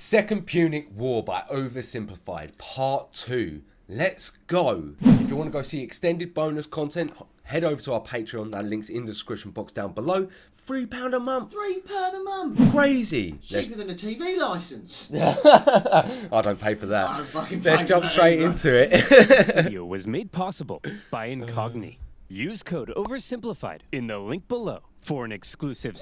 Second Punic War by Oversimplified, Part 2. Let's go. If you want to go see extended bonus content, head over to our Patreon. That link's in the description box down below. £3 a month. £3 a month. Crazy. Cheaper than a TV licence. I don't pay for that. I don't fucking Let's pay jump for that straight either. into it. This video was made possible by Incogni. Use code Oversimplified in the link below for an exclusive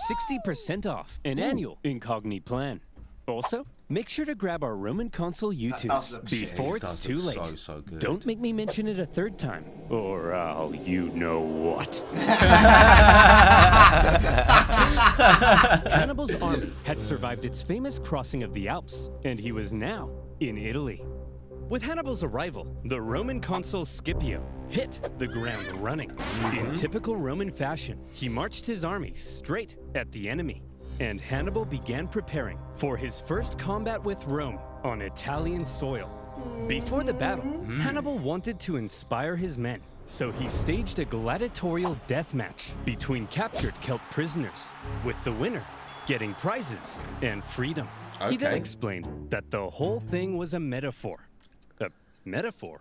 60% off an annual Incogni plan. Also, make sure to grab our Roman Console YouTubes look before It it's does too look late. so good. Don't make me mention it a third time, or I'll you know what. Hannibal's army had survived its famous crossing of the Alps, and he was now in Italy. With Hannibal's arrival, the Roman consul Scipio hit the ground running. In typical Roman fashion, he marched his army straight at the enemy, and Hannibal began preparing for his first combat with Rome on Italian soil. Before the battle, Hannibal wanted to inspire his men, so he staged a gladiatorial death match between captured Celt prisoners, with the winner getting prizes and freedom. He then Okay. explained that the whole thing was a metaphor. A metaphor?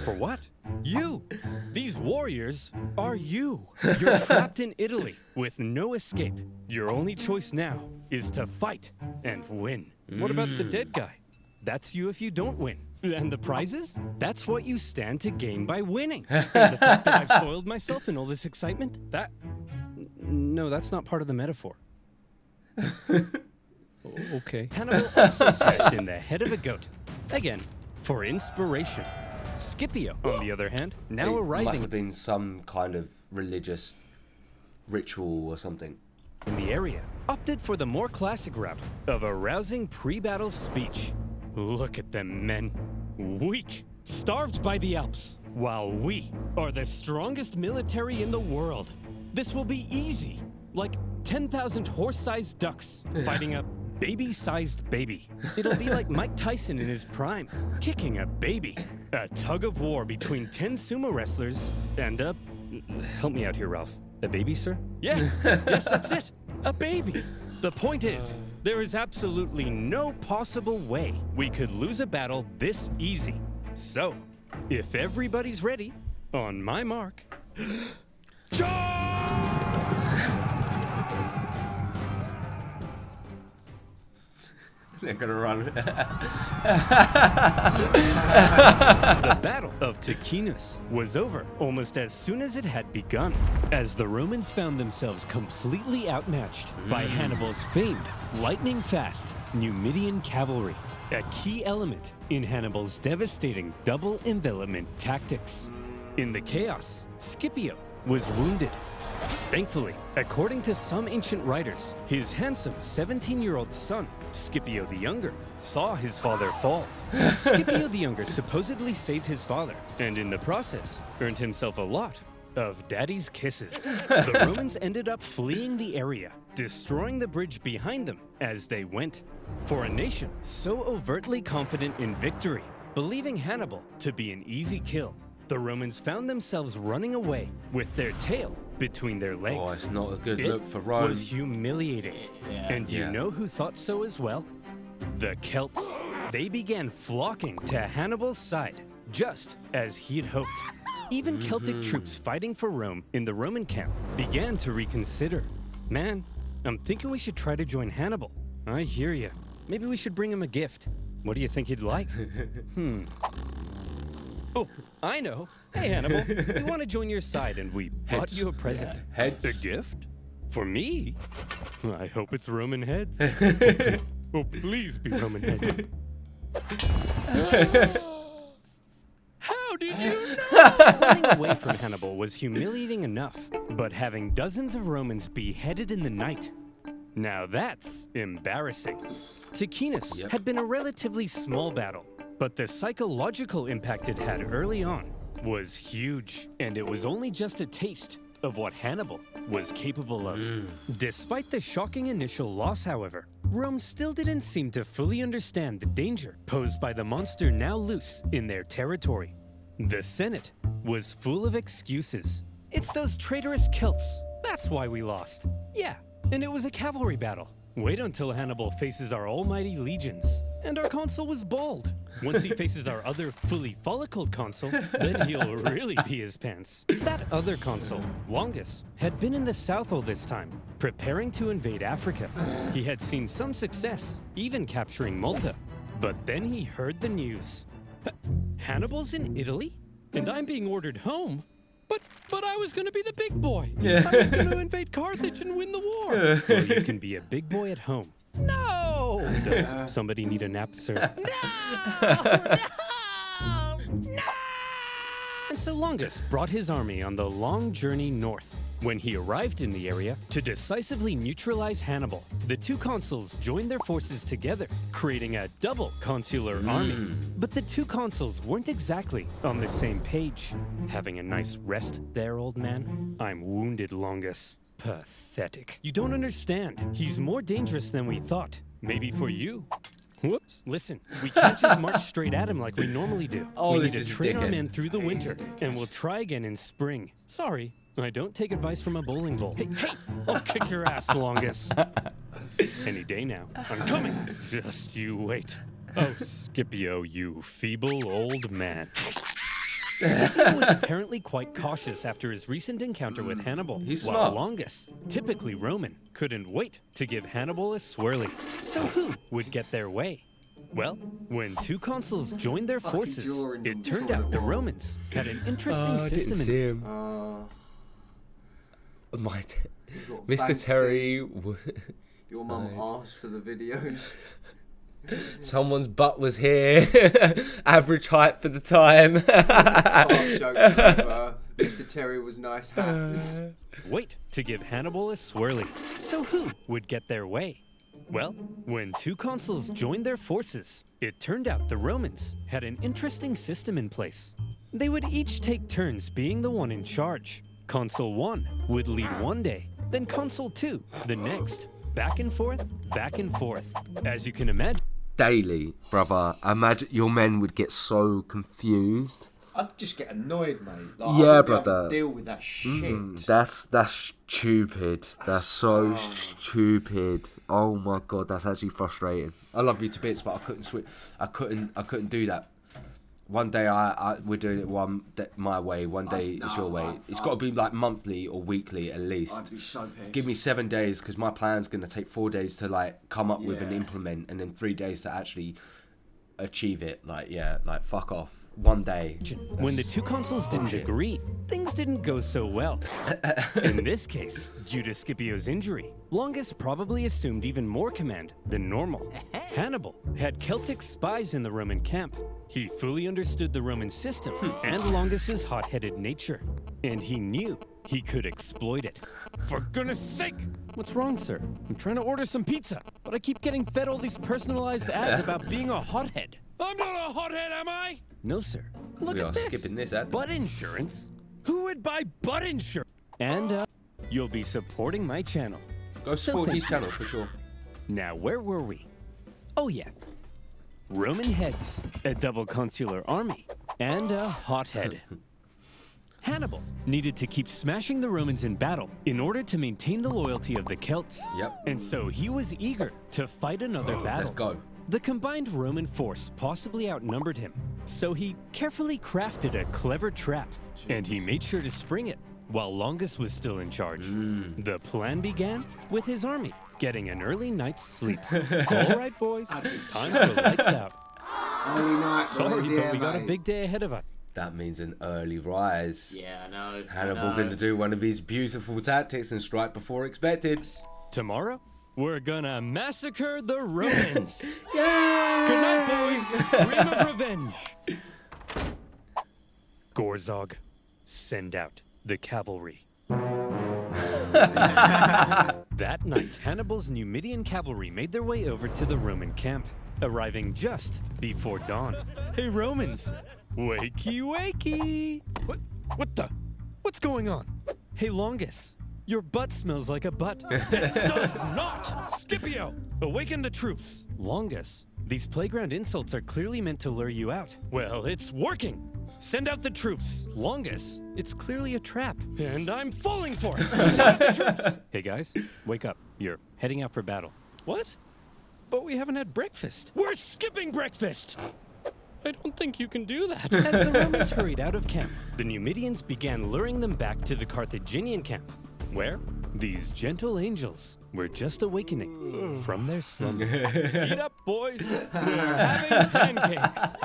For what? You! These warriors are you! You're trapped in Italy with no escape. Your only choice now is to fight and win. What about the dead guy? That's you if you don't win. And the prizes? That's what you stand to gain by winning. And the fact that I've soiled myself in all this excitement? No, that's not part of the metaphor. Okay. Hannibal also smashed in the head of a goat. Again, for inspiration. Scipio, on the other hand, now It must arriving have been some kind of religious ritual or something. in the area, opted for the more classic route of a rousing pre-battle speech. Look at them, men. Weak, starved by the Alps, while we are the strongest military in the world. This will be easy, like 10,000 horse-sized ducks fighting a baby-sized baby. It'll be like Mike Tyson in his prime, kicking a baby. A tug of war between 10 sumo wrestlers and a... Help me out here, Ralph. A baby, sir? Yes, yes, that's it. A baby. The point is, there is absolutely no possible way we could lose a battle this easy. So, if everybody's ready, on my mark, They're gonna run. The Battle of Ticinus was over almost as soon as it had begun, as the Romans found themselves completely outmatched by Hannibal's famed lightning-fast Numidian cavalry, a key element in Hannibal's devastating double envelopment tactics. In the chaos, Scipio was wounded. Thankfully, according to some ancient writers, his handsome 17-year-old son, Scipio the Younger, saw his father fall. Scipio the Younger supposedly saved his father, and in the process, earned himself a lot of daddy's kisses. The Romans ended up fleeing the area, destroying the bridge behind them as they went. For a nation so overtly confident in victory, believing Hannibal to be an easy kill, the Romans found themselves running away with their tail between their legs. Oh, it's not a good It look for Rome. was humiliating. And you Yeah. know who thought so as well? The Celts. They began flocking to Hannibal's side, just as he'd hoped. Even Celtic troops fighting for Rome in the Roman camp began to reconsider. Man, I'm thinking we should try to join Hannibal. I hear you. Maybe we should bring him a gift. What do you think he'd like? Oh, I know. Hey, Hannibal, we want to join your side, and we bought Heads. you a present. Heads. A gift? For me? I hope it's Roman heads. Oh, please be Roman heads. How did you know? Running away from Hannibal was humiliating enough, but having dozens of Romans beheaded in the night, now that's embarrassing. Ticinus had been a relatively small battle, but the psychological impact it had early on was huge, and it was only just a taste of what Hannibal was capable of. Despite the shocking initial loss, however, Rome still didn't seem to fully understand the danger posed by the monster now loose in their territory. The Senate was full of excuses. It's those traitorous Celts. That's why we lost. Yeah, and it was a cavalry battle. Wait until Hannibal faces our almighty legions. And our consul was bald. Once he faces our other fully follicled consul, then he'll really pee his pants. That other consul, Longus, had been in the south all this time, preparing to invade Africa. He had seen some success, even capturing Malta. But then he heard the news. Hannibal's in Italy? And I'm being ordered home? But I was gonna be the big boy. Yeah. I was gonna invade Carthage and win the war. Well, you can be a big boy at home. No! Does somebody need a nap, sir? No! No! And so Longus brought his army on the long journey north. When he arrived in the area to decisively neutralize Hannibal, the two consuls joined their forces together, creating a double consular army. But the two consuls weren't exactly on the same page. Having a nice rest there, old man? I'm wounded, Longus. Pathetic. You don't understand. He's more dangerous than we thought. Maybe for you. Whoops. Listen, we can't just march straight at him like we normally do. Oh, we this need to is train our dickhead. men through the winter, and we'll try again in spring. Sorry, I don't take advice from a bowling ball. Hey, I'll kick your ass, Longus. Any day now. I'm coming. Just you wait. Oh, Scipio, you feeble old man. Scipio was apparently quite cautious after his recent encounter with Hannibal. He's while smart. Longus, typically Roman, couldn't wait to give Hannibal a swirly. So who would get their way? Well, when two consuls joined their forces, drawing it them turned to out the the wall. Romans had an interesting system in him. Mr. Banksy. Terry. Your mum asked for the videos. Someone's butt was here. Average height for the time. Part joke over. Mr. Terry was nice hats. Wait to give Hannibal a swirly. So who would get their way? Well, when two consuls joined their forces, it turned out the Romans had an interesting system in place. They would each take turns being the one in charge. Consul 1 would lead one day, then Consul 2 the next. Back and forth, back and forth. As you can imagine, Daily, brother. Imagine your men would get so confused. I'd just get annoyed, mate. Like, Yeah, I wouldn't be able brother. to deal with that shit. That's stupid. That's so stupid. Oh my god, that's actually frustrating. I love you to bits, but I couldn't switch. I couldn't do that. One day we're doing it my way. One day it's your way. It's got to be like monthly or weekly at least. I'd be so pissed. Give me 7 days because my plan's gonna take 4 days to like come up with and Yeah. implement, and then 3 days to actually achieve it. Like fuck off. 1 day. when the two consuls didn't bullshit. agree, things didn't go so well. In this case, due to Scipio's injury, Longus probably assumed even more command than normal. Hannibal had Celtic spies in the Roman camp. He fully understood the Roman system and Longus's hot-headed nature, and he knew he could exploit it. For goodness sake! What's wrong, sir? I'm trying to order some pizza, but I keep getting fed all these personalized ads about being a hothead. I'm not a hothead, am I? No, sir. Look We at are this. skipping this ad. Butt insurance? Who would buy butt insurance? And you'll be supporting my channel. Go support thank his you. channel for sure. Now, where were we? Oh, yeah. Roman heads, a double consular army, and a hothead. Hannibal needed to keep smashing the Romans in battle in order to maintain the loyalty of the Celts. Yep. And so he was eager to fight another battle. Let's go. The combined Roman force possibly outnumbered him, so he carefully crafted a clever trap, and he made sure to spring it while Longus was still in charge. The plan began with his army getting an early night's sleep. All right, boys, time for lights out. Early night, Sorry, boys, but we got a mate. big day ahead of us. That means an early rise. Yeah, I know. Hannibal going to do one of his beautiful tactics and strike before expected. Tomorrow, we're gonna massacre the Romans. Good night, boys. Dream of revenge. Gorzog, send out the cavalry. That night, Hannibal's Numidian cavalry made their way over to the Roman camp, arriving just before dawn. Hey, Romans! Wakey, wakey! What's going on? Hey, Longus, your butt smells like a butt. It does not! Scipio, awaken the troops! Longus, these playground insults are clearly meant to lure you out. Well, it's working! Send out the troops. Longus, it's clearly a trap. And I'm falling for it. Send out the troops. Hey guys, wake up. You're heading out for battle. What? But we haven't had breakfast. We're skipping breakfast! I don't think you can do that. As the Romans hurried out of camp, the Numidians began luring them back to the Carthaginian camp, where these gentle angels were just awakening from their slumber. Eat up, boys. We're having pancakes.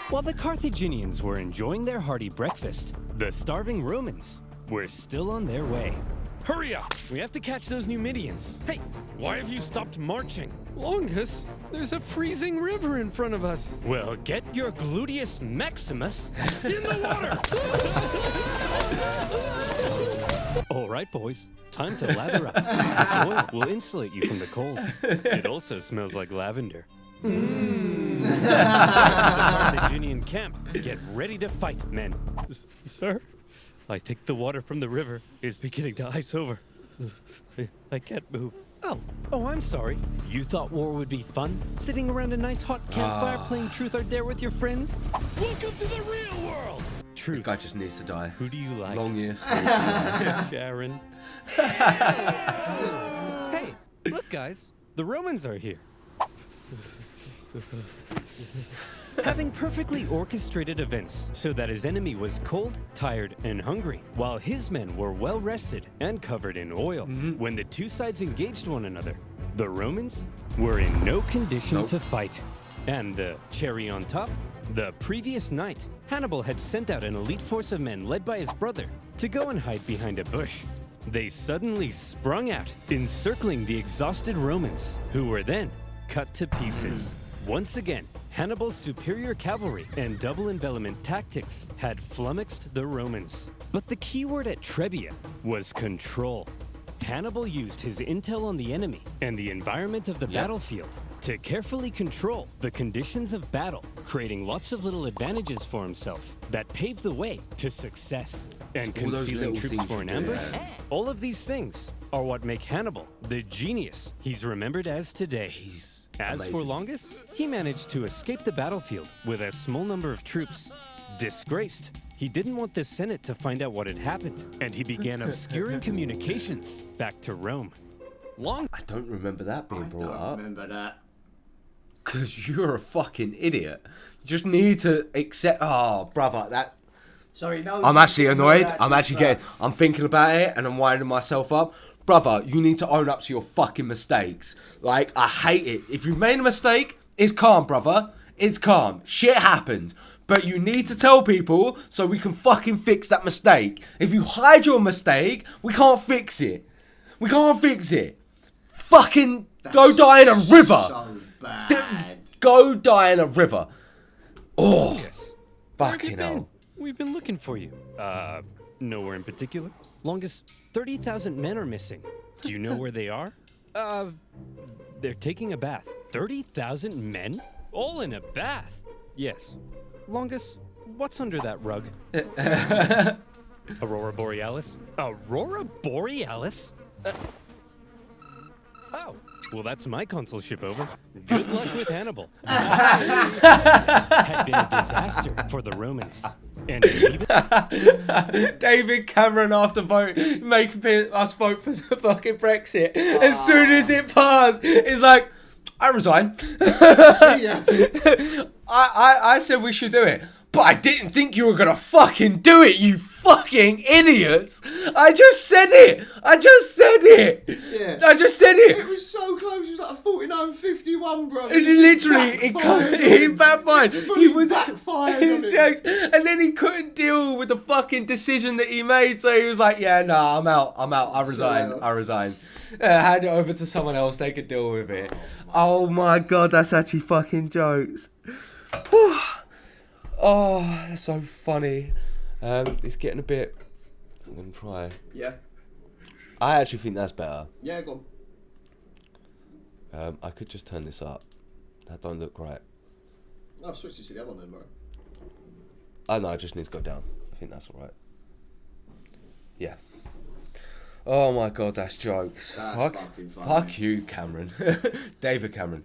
While the Carthaginians were enjoying their hearty breakfast, the starving Romans were still on their way. Hurry up! We have to catch those Numidians. Hey, why have you stopped marching? Longus, there's a freezing river in front of us. Well, get your gluteus maximus in the water! All right, boys. Time to lather up. This oil will insulate you from the cold. It also smells like lavender. Carthaginian camp. Get ready to fight, men. Sir? I think the water from the river is beginning to ice over. I can't move. Oh, I'm sorry. You thought war would be fun? Sitting around a nice hot campfire playing truth or dare with your friends? Welcome to the real world! This Truth. guy just needs to die. Who do you like? Long years. Sharon. Hey, look guys. The Romans are here. Having perfectly orchestrated events so that his enemy was cold, tired, and hungry, while his men were well rested and covered in oil. When the two sides engaged one another, the Romans were in no condition to fight. And the cherry on top, the previous night, Hannibal had sent out an elite force of men led by his brother to go and hide behind a bush. They suddenly sprung out, encircling the exhausted Romans, who were then cut to pieces. Once again, Hannibal's superior cavalry and double envelopment tactics had flummoxed the Romans. But the key word at Trebia was control. Hannibal used his intel on the enemy and the environment of the battlefield to carefully control the conditions of battle, creating lots of little advantages for himself that paved the way to success. And all those concealing little troops things for you an do, ambush? yeah. All of these things are what make Hannibal the genius he's remembered as today. He's As for amazing. Longus, he managed to escape the battlefield with a small number of troops. Disgraced, he didn't want the Senate to find out what had happened, and he began obscuring communications back to Rome. I don't remember that being brought I up. remember that. Because you're a fucking idiot. You just need to accept. Oh, brother, that. Sorry, no. I'm actually annoyed. I'm thinking about it and I'm winding myself up. Brother, you need to own up to your fucking mistakes. Like, I hate it. If you've made a mistake, it's calm, brother. It's calm. Shit happens. But you need to tell people so we can fucking fix that mistake. If you hide your mistake, we can't fix it. We can't fix it. Fucking go die in a river. So bad. Go die in a river. Oh, Yes. Where have you fucking been? hell. We've been looking for you. Nowhere in particular. Longest 30,000 men are missing. Do you know where they are? They're taking a bath. 30,000 men? All in a bath? Yes. Longest, what's under that rug? Aurora Borealis? Aurora Borealis? Oh, well, that's my consulship over. Good luck with Hannibal. Had been a disaster for the Romans. And is even David Cameron after making us vote for the fucking Brexit. As soon as it passed, it's like, I resign. I said we should do it. But I didn't think you were going to fucking do it, you fucking idiots. I just said it. Yeah. I just said it. It was so close. It was like a 49-51, bro. Literally, it backfired. He was backfired. His jokes. And then he couldn't deal with the fucking decision that he made. So he was like, yeah, no, I'm out. I resign. Hand it over to someone else. They could deal with it. Oh my God, that's actually fucking jokes. Oh, that's so funny. It's getting a bit... I'm going to try. Yeah. I actually think that's better. Yeah, go on. I could just turn this up. That don't look right. I've switched it to the other one then, bro. Oh no, I just need to go down. I think that's alright. Yeah. Oh my God, that's jokes. That's Fuck. fucking funny. Fuck you, Cameron. David Cameron.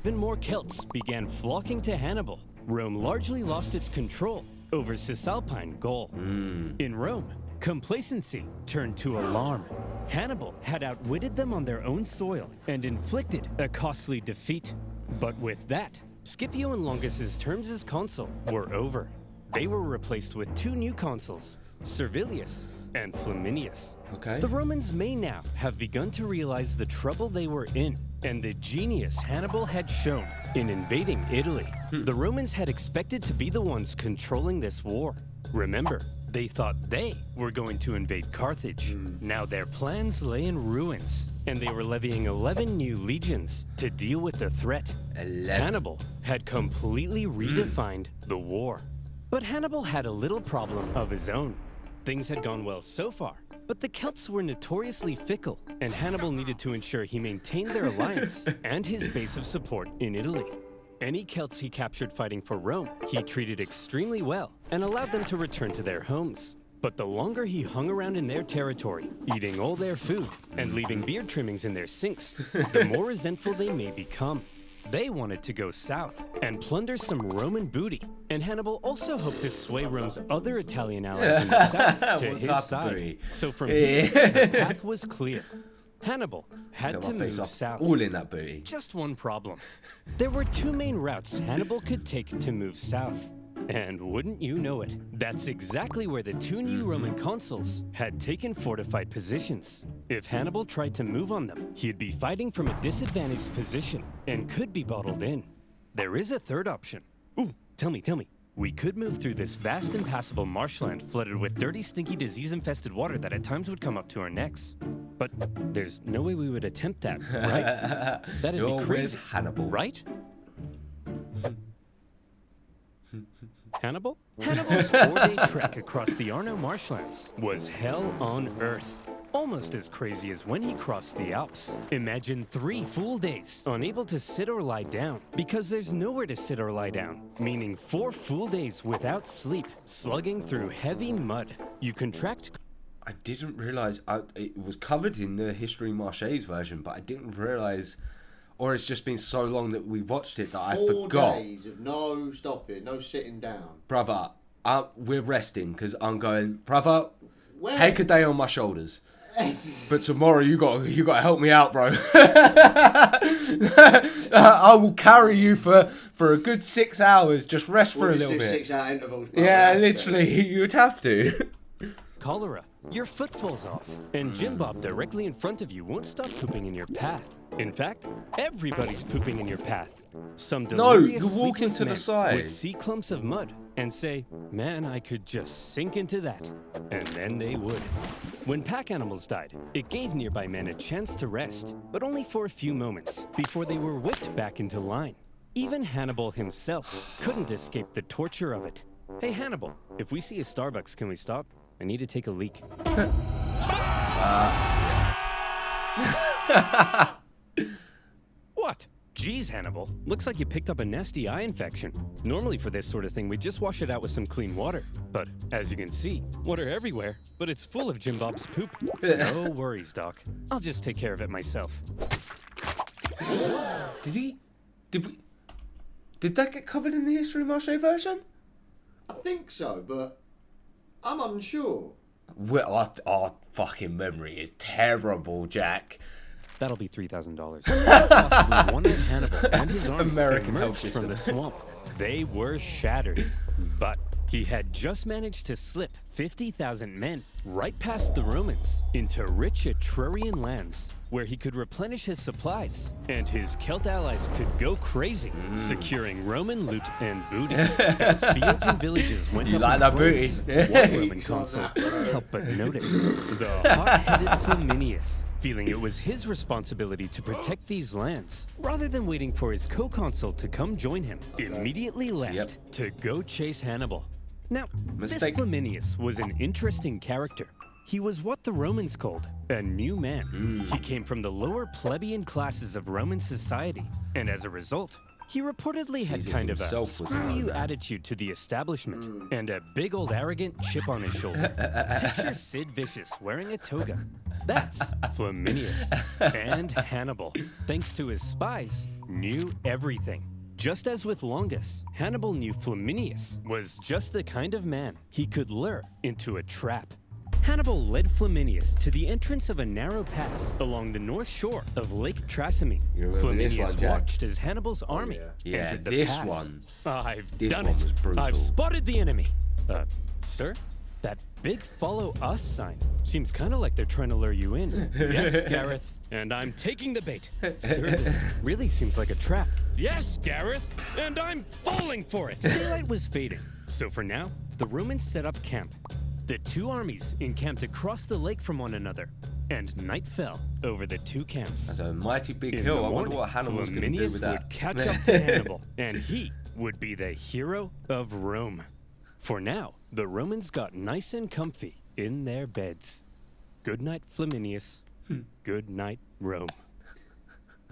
Even more Celts began flocking to Hannibal. Rome largely lost its control over Cisalpine Gaul. In Rome, Complacency turned to alarm. Hannibal had outwitted them on their own soil and inflicted a costly defeat. But with that, Scipio and Longus's terms as consul were over. They were replaced with 2 new consuls, Servilius and Flaminius. Okay. The Romans may now have begun to realize the trouble they were in and the genius Hannibal had shown in invading Italy. The Romans had expected to be the ones controlling this war. Remember, they thought they were going to invade Carthage. Now their plans lay in ruins, and they were levying 11 new legions to deal with the threat. 11. Hannibal had completely redefined the war. But Hannibal had a little problem of his own. Things had gone well so far, but the Celts were notoriously fickle, and Hannibal needed to ensure he maintained their alliance and his base of support in Italy. Any Celts he captured fighting for Rome, he treated extremely well and allowed them to return to their homes. But the longer he hung around in their territory, eating all their food and leaving beard trimmings in their sinks, the more resentful they may become. They wanted to go south and plunder some Roman booty, and Hannibal also hoped to sway Rome's other Italian allies in the south to What his type of side. booty? So from here, the path was clear. Hannibal had Got to my face move off. south. All in that booty. Just one problem. There were 2 main routes Hannibal could take to move south. And wouldn't you know it, that's exactly where the 2 new Roman consuls had taken fortified positions. If Hannibal tried to move on them, he'd be fighting from a disadvantaged position and could be bottled in. There is a third option. Ooh, tell me. We could move through this vast impassable marshland flooded with dirty, stinky, disease-infested water that at times would come up to our necks. But there's no way we would attempt that, right? That'd You're be crazy, with Hannibal. right? Hannibal? Hannibal's 4-day trek across the Arno marshlands was hell on earth. Almost as crazy as when he crossed the Alps. Imagine 3 full days, unable to sit or lie down, because there's nowhere to sit or lie down. Meaning 4 full days without sleep, slugging through heavy mud. You contract... I didn't realise it was covered in the History Marshes version, but I didn't realise, or it's just been so long that we watched it that I 4 forgot. days of no stopping, no sitting down. Brother, we're resting because I'm going, brother, Where? take a day on my shoulders. But tomorrow you got to help me out, bro. I will carry you for a good 6 hours. Just rest for a little bit. 6-hour intervals. Bro. Yeah, literally, you'd have to. Cholera. Your foot falls off, and Jim Bob directly in front of you won't stop pooping in your path. In fact, everybody's pooping in your path. Some No, delirious you're walking sleepless to the men side. would see clumps of mud and say, "Man, I could just sink into that." And then they would. When pack animals died, it gave nearby men a chance to rest, but only for a few moments before they were whipped back into line. Even Hannibal himself couldn't escape the torture of it. Hey Hannibal, if we see a Starbucks, can we stop? I need to take a leak. What? Geez, Hannibal. Looks like you picked up a nasty eye infection. Normally for this sort of thing, we just wash it out with some clean water. But as you can see, water everywhere, but it's full of Jim Bob's poop. No worries, Doc. I'll just take care of it myself. Did that get covered in the History Marche version? I think so, but I'm unsure. Well, our fucking memory is terrible, Jack. That'll be $3,000. Possibly one night Hannibal and his army American health emerged system. from the swamp. They were shattered, but he had just managed to slip 50,000 men right past the Romans into rich Etrurian lands, where he could replenish his supplies, and his Celt allies could go crazy, securing Roman loot and booty. As fields and villages went You up like in that booty? flames, one Roman consul couldn't help but notice the hot-headed Flaminius, feeling it was his responsibility to protect these lands, rather than waiting for his co-consul to come join him, immediately left to go chase Hannibal. Now, Mistake. this Flaminius was an interesting character. He was what the Romans called a new man. He came from the lower plebeian classes of Roman society, and as a result, he reportedly had Caesar kind of a himself was a screw you man. attitude to the establishment, and a big old arrogant chip on his shoulder. Picture Sid Vicious wearing a toga. That's Flaminius. And Hannibal, thanks to his spies, knew everything. Just as with Longus, Hannibal knew Flaminius was just the kind of man he could lure into a trap. Hannibal led Flaminius to the entrance of a narrow pass along the north shore of Lake Trasimene. You remember this Flaminius one, Jack? watched as Hannibal's army Yeah, entered the this pass. one. I've This done one it. was brutal. I've spotted the enemy. Sir? That big follow us sign seems kind of like they're trying to lure you in. Yes, Gareth, and I'm taking the bait. Sir, this really seems like a trap. Yes, Gareth, and I'm falling for it. Daylight was fading, so for now, the Romans set up camp. The two armies encamped across the lake from one another, and night fell over the two camps. That's a mighty big In hill. the I wonder morning, what Hannibal's going to do Flaminius with that. would catch up to Hannibal, and he would be the hero of Rome. For now, the Romans got nice and comfy in their beds. Good night, Flaminius. Good night, Rome.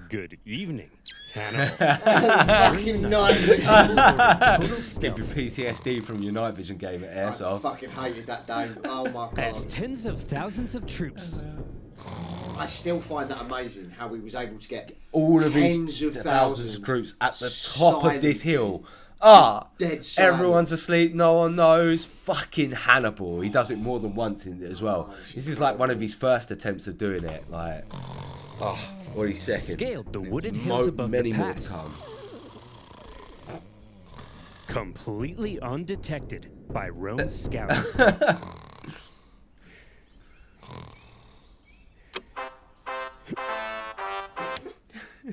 Good evening, Hannibal. Fucking night vision. Total Give you stealth. PTSD from your night vision game at I Airsoft. fucking hated that day. Oh my As god. tens of thousands of troops I still find that amazing how he was able to get All of tens these of thousands thousands of troops at the top of this silent. hill. Dead silent. Everyone's asleep, no one knows. Fucking Hannibal. He does it more than once in it as well. Oh, it's This is like one of his first attempts of doing it. Like, or his second. scaled the wooded hills above many the more to pass, come. completely undetected by Rome's scouts.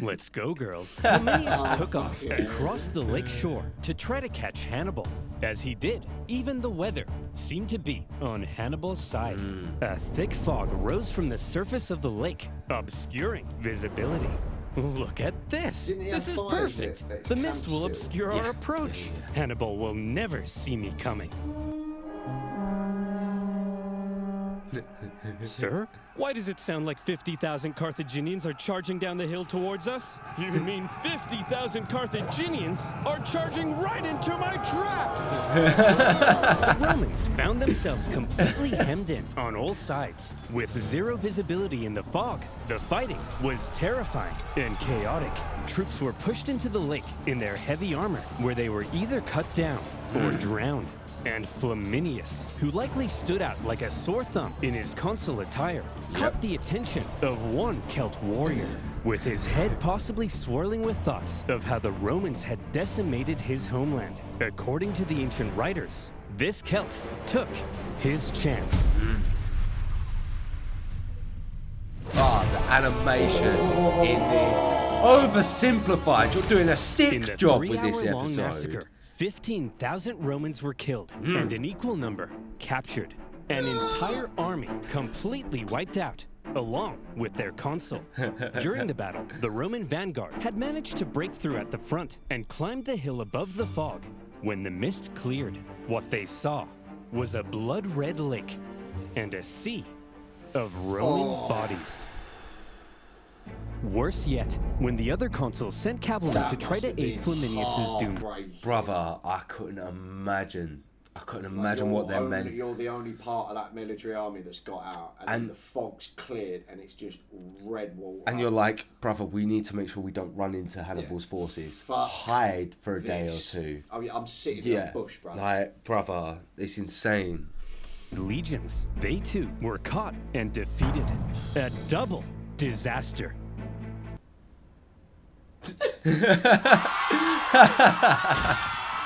Let's go, girls. Flaminius took off across the lake shore to try to catch Hannibal. As he did, even the weather seemed to be on Hannibal's side. A thick fog rose from the surface of the lake, obscuring visibility. Look at this. Didn't he This have is fires perfect. lit at his The mist camp will still? obscure our approach. Hannibal will never see me coming. Sir? Why does it sound like 50,000 Carthaginians are charging down the hill towards us? You mean 50,000 Carthaginians are charging right into my trap? The Romans found themselves completely hemmed in on all sides. With zero visibility in the fog, the fighting was terrifying and chaotic. Troops were pushed into the lake in their heavy armor, where they were either cut down or drowned. And Flaminius, who likely stood out like a sore thumb in his consul attire, caught the attention of one Celt warrior, with his head possibly swirling with thoughts of how the Romans had decimated his homeland. According to the ancient writers, this Celt took his chance. The animations in this. Oversimplified. You're doing a In sick the job with this three-hour-long episode. massacre, 15,000 Romans were killed, and an equal number captured. An entire army completely wiped out, along with their consul. During the battle, the Roman vanguard had managed to break through at the front and climbed the hill above the fog. When the mist cleared, what they saw was a blood-red lake and a sea of Roman bodies. Worse yet, when the other consuls sent cavalry to try to aid Flaminius' doom. Brother, I couldn't imagine what they meant. You're the only part of that military army that's got out, and then the fog's cleared, and it's just red water. And you're like, brother, we need to make sure we don't run into Hannibal's forces. Fuck Hide for a day or this. two. I mean, I'm sitting in a bush, brother. Like, brother, it's insane. Legions, they too were caught and defeated. A double disaster.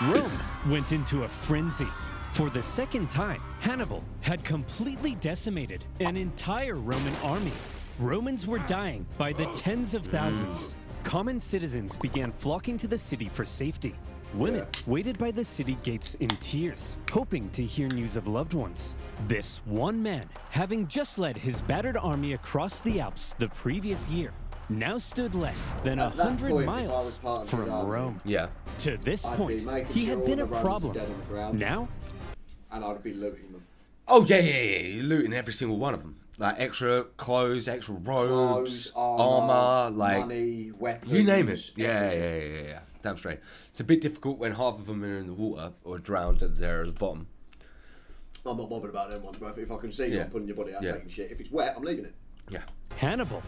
Rome went into a frenzy. For the second time, Hannibal had completely decimated an entire Roman army. Romans were dying by the tens of thousands. Common citizens began flocking to the city for safety. Women waited by the city gates in tears, hoping to hear news of loved ones. This one man, having just led his battered army across the Alps the previous year, now stood less than At that 100 point, if I was miles part of his from army, Rome. Yeah. To this I'd be point, making he sure had been all a the Romans are problem. dead on the ground. Now, And I'd be looting them. Oh, yeah. You're looting every single one of them. Like, extra clothes, extra robes, Clothes, armor, like... money, weapons. You name it. Yeah. everything. Damn straight. It's a bit difficult when half of them are in the water or drowned and they're at the bottom. I'm not bothered about them ones, bro. If I can see you, Yeah. I'm putting your body out Yeah. taking shit. If it's wet, I'm leaving it. Yeah. Hannibal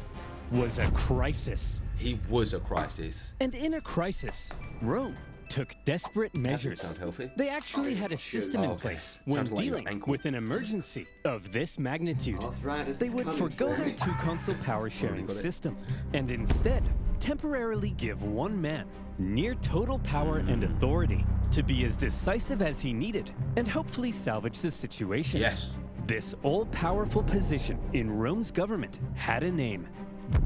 was a crisis. He was a crisis. And in a crisis, Rome took desperate measures. sound healthy. They actually had a system in okay. place Sounds when like your dealing ankle. with an emergency of this magnitude. Arthritis They is would coming forgo for their me. 2-console power sharing got it. system and instead temporarily give one man near total power and authority to be as decisive as he needed and hopefully salvage the situation. Yes. This all-powerful position in Rome's government had a name.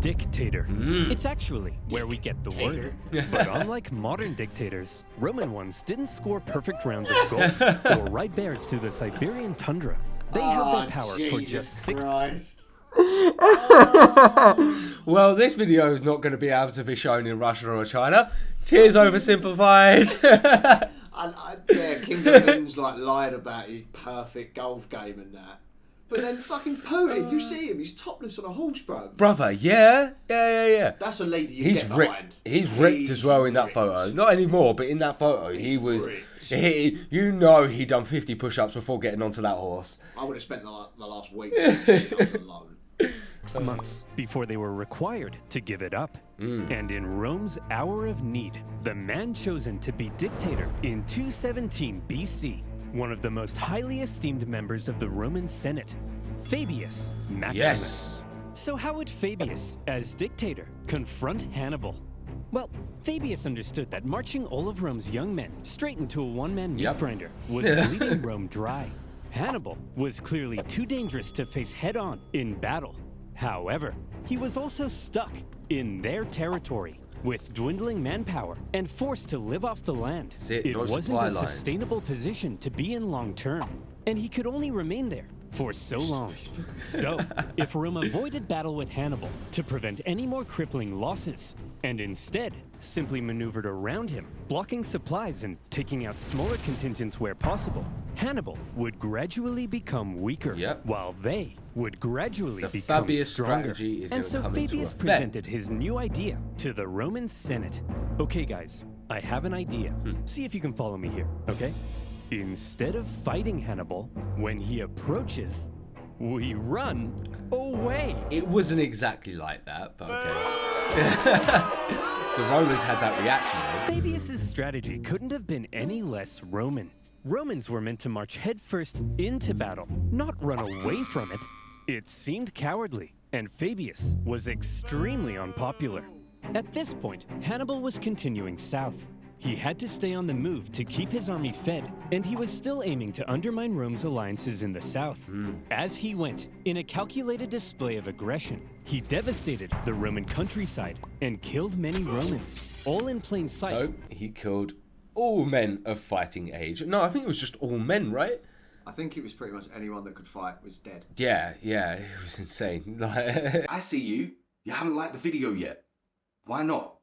Dictator. It's actually where we get the word. But unlike modern dictators, Roman ones didn't score perfect rounds of golf or ride bears through the Siberian tundra. They held their power for just 6 Christ. Well, this video is not going to be able to be shown in Russia or China. Cheers, Oversimplified. Yeah, King King's like lied about his perfect golf game and that. But then fucking Putin, you see him, he's topless on a horse, bro. Brother, yeah. That's a lady you He's get ripped. behind. He's ripped as well in that ripped. photo. Not anymore, but in that photo, he was. ripped. You know, he done 50 push-ups before getting onto that horse. I would have spent the last week with this shit alone. 6 months before they were required to give it up. And in Rome's hour of need, the man chosen to be dictator in 217 BC, one of the most highly esteemed members of the Roman Senate, Fabius Maximus. Yes. So how would Fabius, as dictator, confront Hannibal? Well, Fabius understood that marching all of Rome's young men straight into a one-man meat Yep. grinder was bleeding Rome dry. Hannibal was clearly too dangerous to face head-on in battle. However, he was also stuck in their territory with dwindling manpower and forced to live off the land. It no wasn't supply a line. sustainable position to be in long term, and he could only remain there for so long. So, if Rome avoided battle with Hannibal to prevent any more crippling losses, and instead simply maneuvered around him, blocking supplies and taking out smaller contingents where possible, Hannibal would gradually become weaker, Yep. while they would gradually The become Fabius stronger. strategy is And gonna so come into Fabius effect. presented his new idea to the Roman Senate. Okay, guys, I have an idea. See if you can follow me here, okay? Instead of fighting Hannibal, when he approaches, we run away. It wasn't exactly like that, but okay. The Romans had that reaction, though. Fabius's strategy couldn't have been any less Roman. Romans were meant to march headfirst into battle, not run away from it. It seemed cowardly, and Fabius was extremely unpopular. At this point, Hannibal was continuing south. He had to stay on the move to keep his army fed, and he was still aiming to undermine Rome's alliances in the south. As he went, in a calculated display of aggression, he devastated the Roman countryside and killed many Romans, all in plain sight. No, he killed all men of fighting age. No, I think it was just all men, right? I think it was pretty much anyone that could fight was dead. Yeah, it was insane. Like, I see you. You haven't liked the video yet. Why not?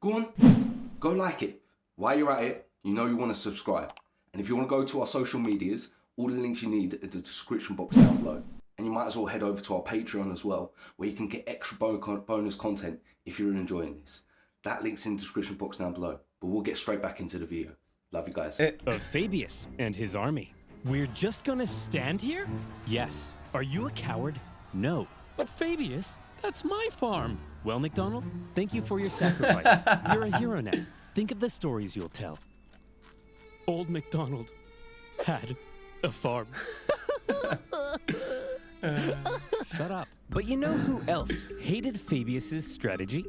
Go on, go like it. While you're at it, you know you want to subscribe. And if you want to go to our social medias, all the links you need are in the description box down below. And you might as well head over to our Patreon as well, where you can get extra bonus content if you're enjoying this. That link's in the description box down below. But we'll get straight back into the video. Love you guys. Of Fabius and his army. We're just gonna stand here? Yes. Are you a coward? No. But Fabius, that's my farm. Well, MacDonald, thank you for your sacrifice. You're a hero now. Think of the stories you'll tell. Old MacDonald had a farm. Shut up. But you know who else hated Fabius's strategy?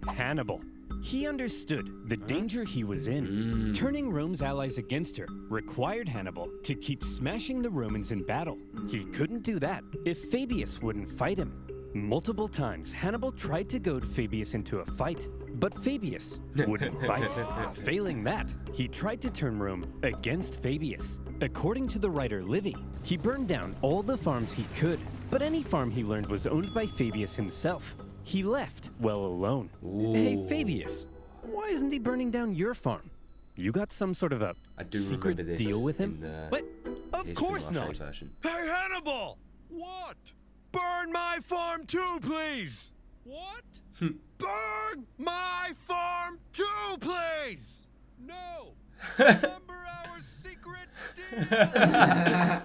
Hannibal. He understood the danger he was in. Turning Rome's allies against her required Hannibal to keep smashing the Romans in battle. He couldn't do that if Fabius wouldn't fight him. Multiple times, Hannibal tried to goad Fabius into a fight, but Fabius wouldn't bite. Failing that, he tried to turn Rome against Fabius. According to the writer Livy, he burned down all the farms he could, but any farm he learned was owned by Fabius himself. He left well alone. Hey, Fabius, why isn't he burning down your farm? You got some sort of a I do secret remember this deal with him? in the What? Of history course Marche not. version. Hey, Hannibal! What? Burn my farm too, please! What? Burn my farm too, please! No! Remember our secret deal!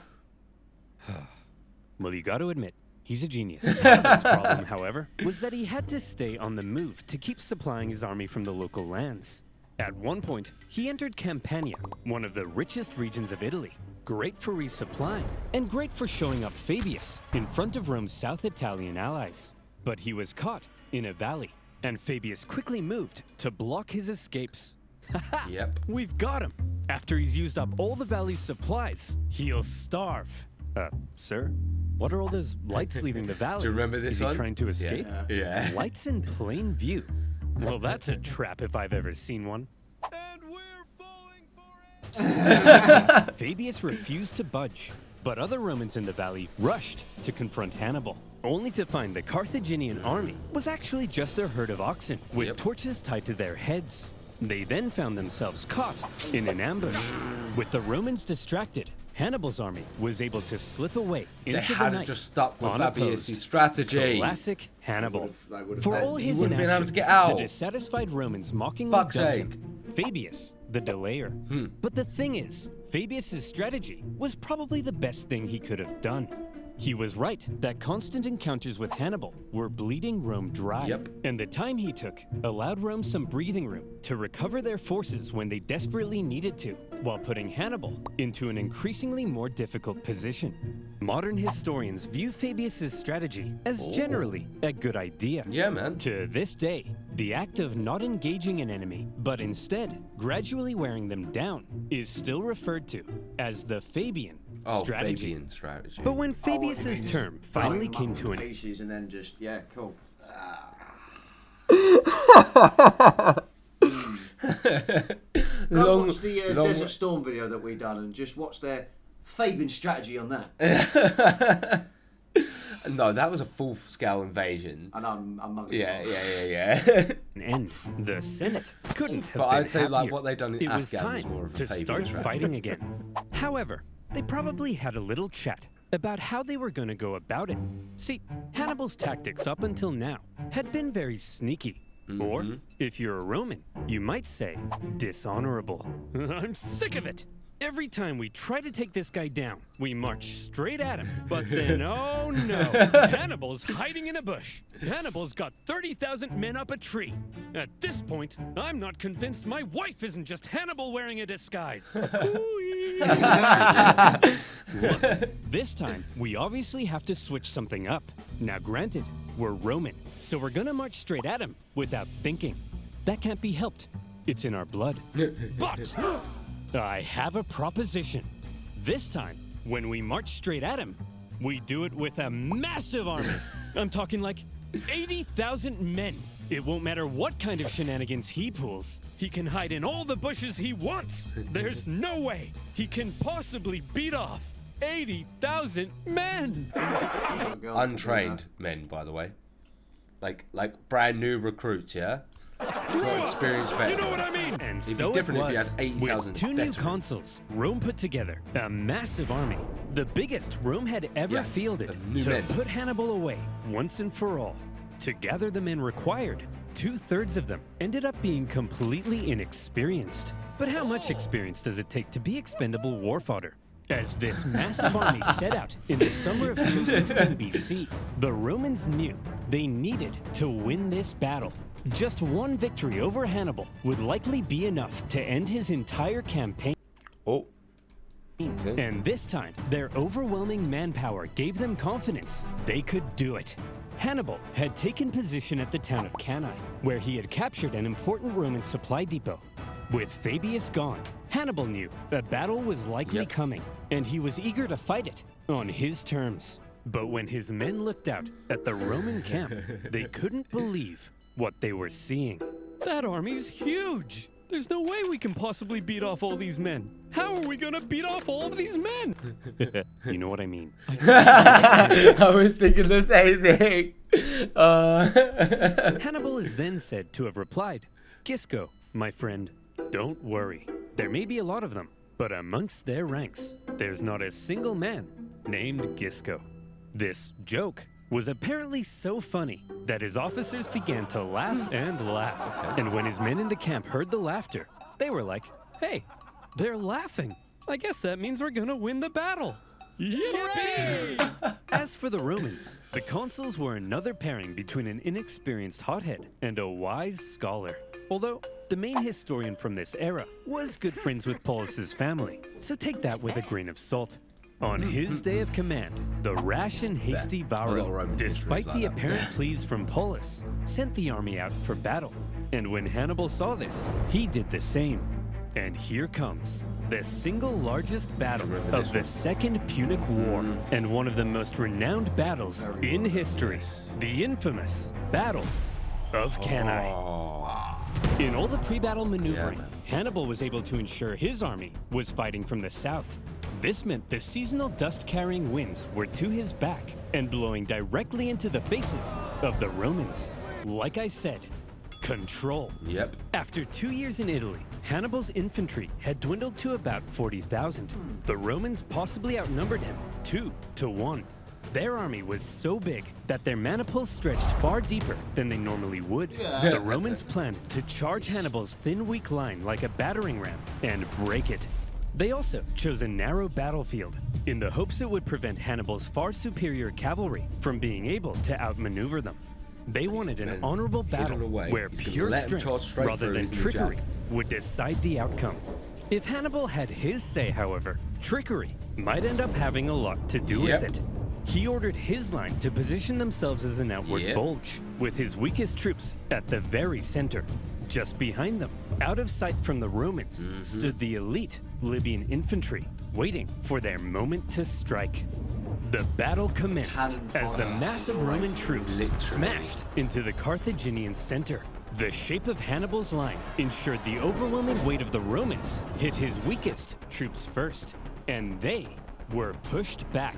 Well, you got to admit, he's a genius. Hannibal's problem, however, was that he had to stay on the move to keep supplying his army from the local lands. At one point, he entered Campania, one of the richest regions of Italy, great for resupplying, and great for showing up Fabius in front of Rome's South Italian allies. But he was caught in a valley, and Fabius quickly moved to block his escapes. Haha! Yep. We've got him! After he's used up all the valley's supplies, he'll starve. Sir? What are all those lights leaving the valley? Do you remember this Is he one? trying to escape? Yeah. Lights in plain view. Well, that's a trap if I've ever seen one. And we're falling for it! Fabius refused to budge, but other Romans in the valley rushed to confront Hannibal, only to find the Carthaginian army was actually just a herd of oxen with torches tied to their heads. They then found themselves caught in an ambush. With the Romans distracted, Hannibal's army was able to slip away They into the had night. just stuck with unopposed. Fabius' strategy. Classic Hannibal. They would've For had- all his wouldn't been able to inaction, get out. the dissatisfied Romans mockingly Fuck's dubbed sake. him Fabius, the delayer. But the thing is, Fabius' strategy was probably the best thing he could have done. He was right that constant encounters with Hannibal were bleeding Rome dry. Yep. And the time he took allowed Rome some breathing room to recover their forces when they desperately needed to, while putting Hannibal into an increasingly more difficult position. Modern historians view Fabius' strategy as generally a good idea. Yeah, man. To this day, the act of not engaging an enemy, but instead gradually wearing them down, is still referred to as the Fabian strategy. Fabian strategy. But when Fabius's Just term finally blowing came them up to into an pieces and then just cool. Go watch the Desert Storm video that we done and just watch their Fabian strategy on that. No, that was a full-scale invasion. And I'm mugging Yeah. end, the Senate couldn't have But been I'd say, like, happier. what they'd done in It was Afghan was time more of a to Fabian start strategy. fighting again. However, they probably had a little chat about how they were going to go about it. See, Hannibal's tactics up until now had been very sneaky. Or, if you're a Roman, you might say dishonorable. I'm sick of it. Every time we try to take this guy down, we march straight at him. But then, oh no, Hannibal's hiding in a bush. Hannibal's got 30,000 men up a tree. At this point, I'm not convinced my wife isn't just Hannibal wearing a disguise. Look, this time, we obviously have to switch something up. Now granted, we're Roman, so we're gonna march straight at him without thinking. That can't be helped. It's in our blood. But I have a proposition. This time, when we march straight at him, we do it with a massive army. I'm talking like 80,000 men. It won't matter what kind of shenanigans he pulls. He can hide in all the bushes he wants. There's no way he can possibly beat off 80,000 men. Untrained men, by the way. Like brand new recruits, yeah? Not experienced You veterans. know what I mean? And be so it different if you had was. 80,000 With 2 new veterans. consuls, Rome put together a massive army, the biggest Rome had ever Yeah, fielded, the new to men. put Hannibal away once and for all. To gather the men required, 2/3 of them ended up being completely inexperienced. But how much experience does it take to be expendable war fodder? As this massive army set out in the summer of 216 BC, the Romans knew they needed to win this battle. Just one victory over Hannibal would likely be enough to end his entire campaign. Oh. Okay. And this time, their overwhelming manpower gave them confidence they could do it. Hannibal had taken position at the town of Cannae, where he had captured an important Roman supply depot. With Fabius gone, Hannibal knew a battle was likely coming, and he was eager to fight it on his terms. But when his men looked out at the Roman camp, they couldn't believe what they were seeing. That army's huge! There's no way we can possibly beat off all these men. How are we gonna beat off all of these men? You know what I mean. I was thinking the same thing. Hannibal is then said to have replied, "Gisco, my friend, don't worry. There may be a lot of them, but amongst their ranks, there's not a single man named Gisco." This joke was apparently so funny that his officers began to laugh and laugh. And when his men in the camp heard the laughter, they were like, "Hey, they're laughing. I guess that means we're gonna win the battle." Yippee! As for the Romans, the consuls were another pairing between an inexperienced hothead and a wise scholar. Although, the main historian from this era was good friends with Paulus's family, so take that with a grain of salt. On his day of command, the rash and hasty A lot of Varro, Roman despite histories the like that. apparent pleas from Paulus, sent the army out for battle. And when Hannibal saw this, he did the same. And here comes the single largest battle of the Second Punic War, and one of the most renowned battles in history, the infamous Battle of Cannae. In all the pre-battle maneuvering, man. Hannibal was able to ensure his army was fighting from the south. This meant the seasonal dust-carrying winds were to his back and blowing directly into the faces of the Romans. Like I said, control. Yep. After 2 years in Italy, Hannibal's infantry had dwindled to about 40,000. The Romans possibly outnumbered him 2 to 1. Their army was so big that their maniples stretched far deeper than they normally would. The Romans planned to charge Hannibal's thin, weak line like a battering ram and break it. They also chose a narrow battlefield in the hopes it would prevent Hannibal's far superior cavalry from being able to outmaneuver them. They wanted an Then honorable battle hidden away. where He's gonna pure let him charge strength straight rather through, than isn't he, trickery Jack? would decide the outcome. If Hannibal had his say, however, trickery might end up having a lot to do Yep. with it. He ordered his line to position themselves as an outward Yep. bulge, with his weakest troops at the very center. Just behind them, out of sight from the Romans, stood the elite Libyan infantry, waiting for their moment to strike. The battle commenced as the massive Roman troops smashed into the Carthaginian center. The shape of Hannibal's line ensured the overwhelming weight of the Romans hit his weakest troops first, and they were pushed back.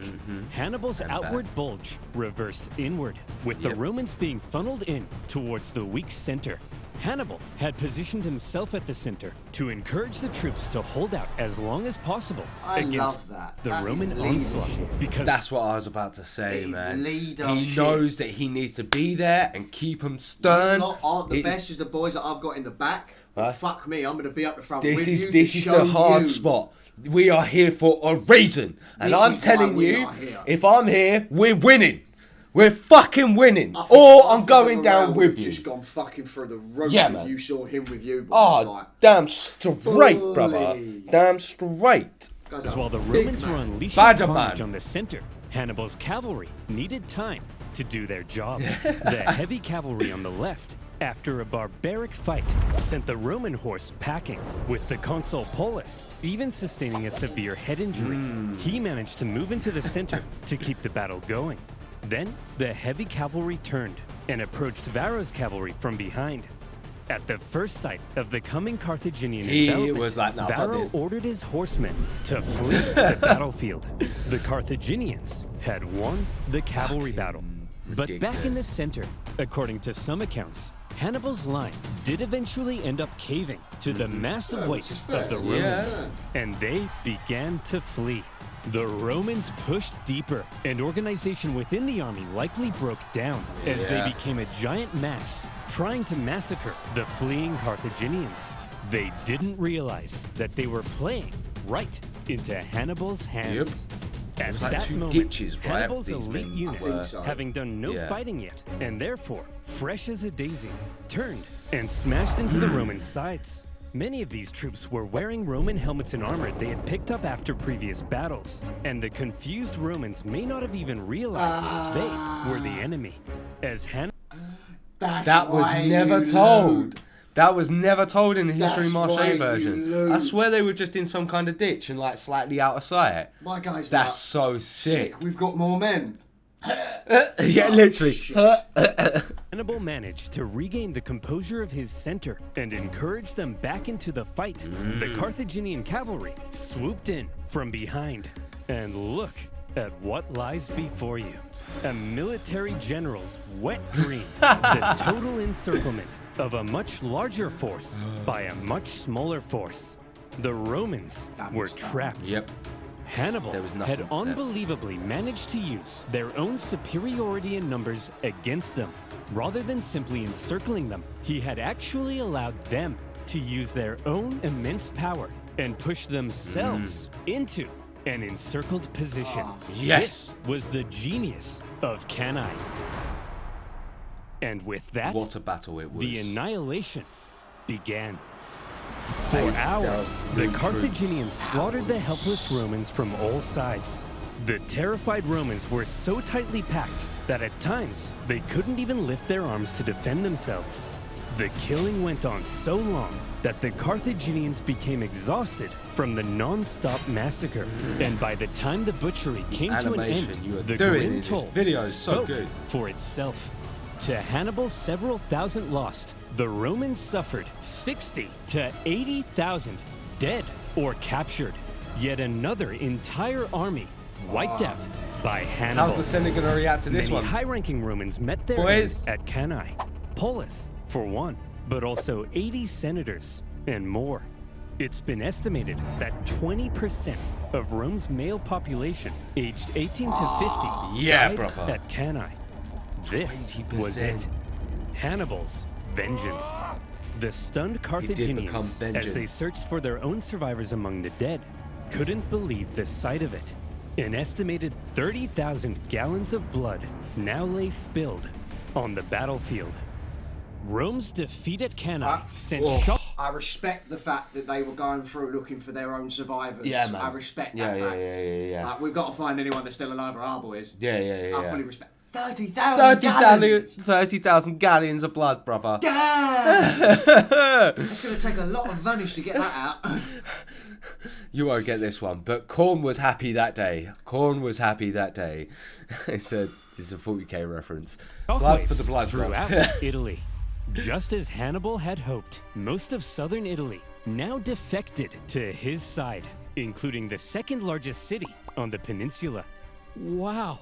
Hannibal's outward bulge reversed inward, with the Yep. Romans being funneled in towards the weak center. Hannibal had positioned himself at the center to encourage the troops to hold out as long as possible I against love that. the That is Roman leadership. onslaught, because That's what I was about to say, It is man. leadership. He knows that he needs to be there and keep him stern. You lot aren't the It is- best as the boys that I've got in the back. But Huh? fuck me, I'm going to be up the front This with is you this to is show the hard you. spot. We are here for a reason, and This I'm is telling why we you, are here. if I'm here, we're winning. We're fucking winning, I think- or I I'm think going the down Morale with would you. Just gone fucking through the roof Yeah, if man. you saw him with you. Boys. Oh, Like, damn straight, brother. Bully. Damn straight. guys As are while the big Romans were man. unleashing Badger carnage man. on the center, Hannibal's cavalry needed time to do their job. The heavy cavalry on the left, after a barbaric fight, sent the Roman horse packing, with the consul Paulus even sustaining a severe head injury. He managed to move into the center to keep the battle going. Then, the heavy cavalry turned and approached Varro's cavalry from behind. At the first sight of the coming Carthaginian He envelopment, was like, "Nah, fuck Varro this." ordered his horsemen to flee the battlefield. The Carthaginians had won the cavalry battle. But back in the center, according to some accounts, Hannibal's line did eventually end up caving to the massive weight of the Romans, and they began to flee. The Romans pushed deeper, and organization within the army likely broke down as they became a giant mass, trying to massacre the fleeing Carthaginians. They didn't realize that they were playing right into Hannibal's hands. At was like that two moment, ditches, right? Hannibal's These elite men units, were- so. having done no Yeah. fighting yet, and therefore fresh as a daisy, turned and smashed into the Roman sides. Many of these troops were wearing Roman helmets and armor they had picked up after previous battles, and the confused Romans may not have even realized they were the enemy. As That's That was why never you told. lose. That was never told in the History That's why Marche you version. I lose. swear they were just in some kind of ditch and like slightly out of sight. My guys, That's like, so sick. We've got more men. Yeah, literally. Shit. Hannibal managed to regain the composure of his center and encourage them back into the fight. The Carthaginian cavalry swooped in from behind. And look at what lies before you. A military general's wet dream. The total encirclement of a much larger force by a much smaller force. The Romans were trapped. Yep. Hannibal There was had nothing left. unbelievably managed to use their own superiority in numbers against them. Rather than simply encircling them, he had actually allowed them to use their own immense power and push themselves into an encircled position. Yes. This was the genius of Cannae. And with that, What a battle it was. the annihilation began. For hours, the Carthaginians slaughtered the helpless Romans from all sides. The terrified Romans were so tightly packed that at times they couldn't even lift their arms to defend themselves. The killing went on so long that the Carthaginians became exhausted from the non-stop massacre. And by the time the butchery came to an end, the grim toll spoke for itself. To Hannibal's several thousand lost, the Romans suffered 60 to 80,000 dead or captured. Yet another entire army wiped out by Hannibal. How's the Senate going to react to this Many one? high-ranking Romans met their end at Cannae. Polis, for one, but also 80 senators and more. It's been estimated that 20% of Rome's male population aged 18 to 50 died at Cannae. This 20%. was it. Hannibal's vengeance. The stunned Carthaginians, as they searched for their own survivors among the dead, couldn't believe the sight of it. An estimated 30,000 gallons of blood now lay spilled on the battlefield. Rome's defeat at Cannae sent shock. I respect the fact that they were going through looking for their own survivors. Yeah, man. I respect that fact. Yeah. Like, we've got to find anyone that's still alive, or our boys. Yeah. I fully respect. 30,000 gallons of blood, brother. Damn! It's going to take a lot of vanish to get that out. You won't get this one, but Korn was happy that day. It's a 40k reference. Blood for the blood throughout Italy. Just as Hannibal had hoped, most of southern Italy now defected to his side, including the second largest city on the peninsula. Wow.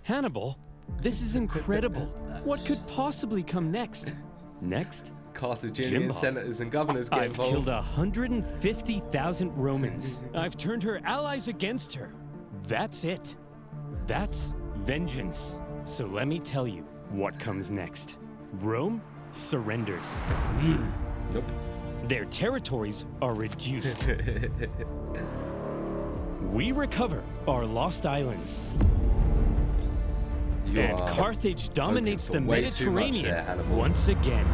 Hannibal, this is incredible. What could possibly come next? Next? Carthaginian senators and governors get I've involved. killed 150,000 Romans. I've turned her allies against her. That's it. That's vengeance. So let me tell you what comes next. Rome surrenders. Nope. Their territories are reduced. We recover our lost islands. And Carthage dominates the Mediterranean once again.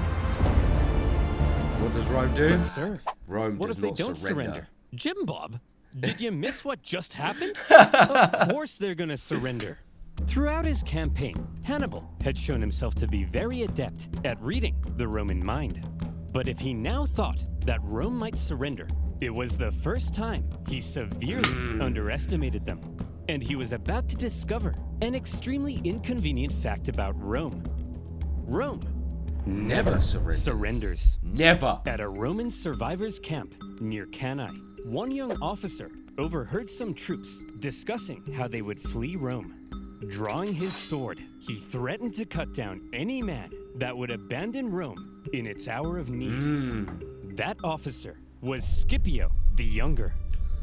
What does Rome do? But sir, Rome what does if they not don't surrender? Jim Bob, did you miss what just happened? Of course they're gonna surrender. Throughout his campaign, Hannibal had shown himself to be very adept at reading the Roman mind. But if he now thought that Rome might surrender, it was the first time he severely underestimated them. And he was about to discover an extremely inconvenient fact about Rome. Rome never surrenders. Never. At a Roman survivors' camp near Cannae, one young officer overheard some troops discussing how they would flee Rome. Drawing his sword, he threatened to cut down any man that would abandon Rome in its hour of need. That officer was Scipio the Younger.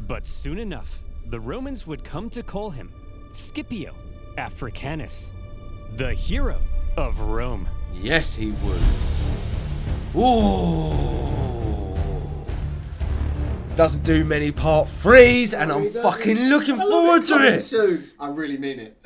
But soon enough, the Romans would come to call him Scipio Africanus, the hero of Rome. Yes, he would. Ooh. Doesn't do many part 3s, and I'm fucking looking forward to it. Soon. I really mean it.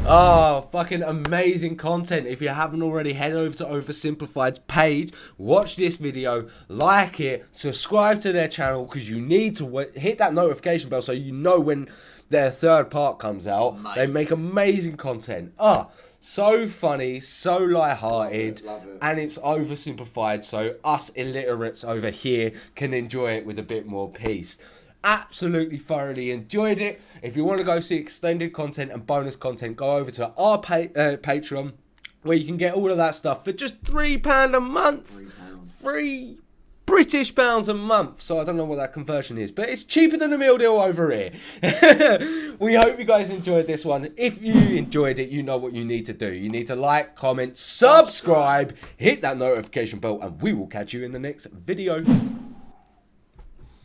Oh, fucking amazing content. If you haven't already, head over to Oversimplified's page, watch this video, like it, subscribe to their channel, because you need to hit that notification bell so you know when their third part comes out. They make amazing content. So funny, so light-hearted, Love it. and it's oversimplified so us illiterates over here can enjoy it with a bit more peace. Absolutely thoroughly enjoyed it. If you want to go see extended content and bonus content, go over to our Patreon, where you can get all of that stuff for just £3 a month. £3 British pounds a month. So I don't know what that conversion is, but it's cheaper than a meal deal over here. We hope you guys enjoyed this one. If you enjoyed it, you know what you need to do. You need to like, comment, subscribe, hit that notification bell, and we will catch you in the next video.